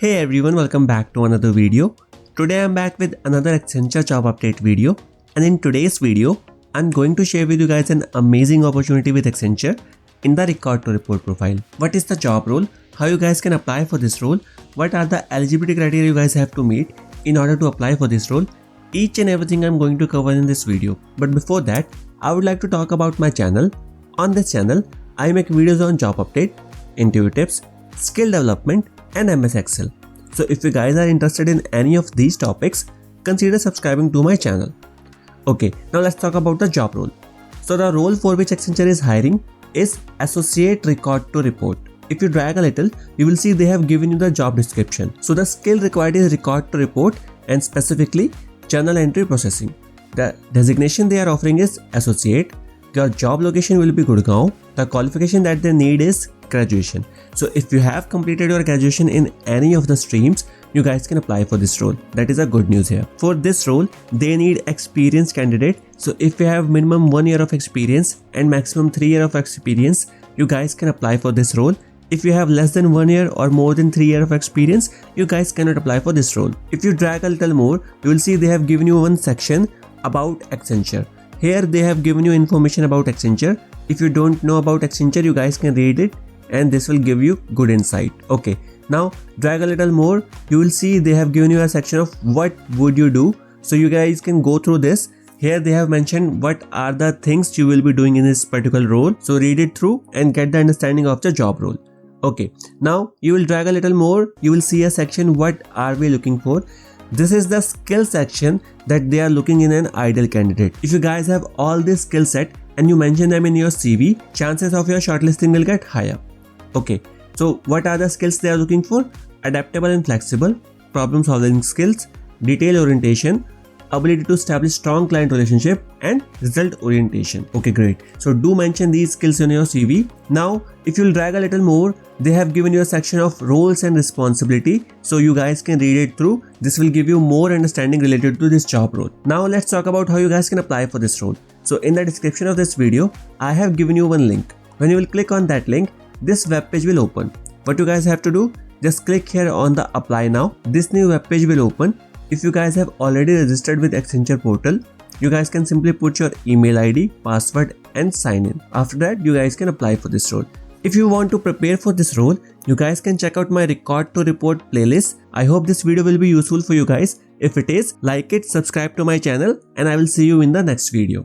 Hey everyone, welcome back to another video. Today I'm back with another Accenture job update video, and in today's video I'm going to share with you guys an amazing opportunity with Accenture in the record to report profile. What is the job role, how you guys can apply for this role, what are the eligibility criteria you guys have to meet in order to apply for this role, each and everything I'm going to cover in this video. But before that, I would like to talk about my channel. On this channel, I make videos on job update, interview tips, skill development and MS Excel. So if you guys are interested in any of these topics, consider subscribing to my channel. Okay, now let's talk about the job role. So the role for which Accenture is hiring is Associate Record to Report. If you drag a little, you will see they have given you the job description. So the skill required is Record to Report and specifically journal entry processing. The designation they are offering is Associate. Your job location will be Gurgaon. The qualification that they need is graduation. So if you have completed your graduation in any of the streams, you guys can apply for this role. That is a good news here. For this role, they need experienced candidate. So if you have minimum 1 year of experience and maximum 3 years of experience, you guys can apply for this role. If you have less than 1 year or more than 3 years of experience, you guys cannot apply for this role. If you drag a little more, you will see they have given you one section about Accenture. Here they have given you information about Accenture. If you don't know about Accenture, you guys can read it and this will give you good insight. Okay, now drag a little more, you will see they have given you a section of what would you do. So you guys can go through this. Here they have mentioned what are the things you will be doing in this particular role. So read it through and get the understanding of the job role. Okay, now you will drag a little more, you will see a section what are we looking for. This is the skill section that they are looking in an ideal candidate. If you guys have all this skill set and you mention them in your CV, chances of your shortlisting will get higher. Okay, so what are the skills they are looking for? Adaptable and flexible, problem solving skills, detail orientation, ability to establish strong client relationship and result orientation. Okay, great. So do mention these skills in your CV. Now, if you'll drag a little more, they have given you a section of roles and responsibility. So you guys can read it through. This will give you more understanding related to this job role. Now let's talk about how you guys can apply for this role. So in the description of this video, I have given you one link. When you will click on that link, this web page will open. What you guys have to do, just click here on the apply now. This new web page will open. If you guys have already registered with Accenture portal, you guys can simply put your email ID, password and sign in. After that, you guys can apply for this role. If you want to prepare for this role, you guys can check out my record to report playlist. I hope this video will be useful for you guys. If it is, like it, subscribe to my channel and I will see you in the next video.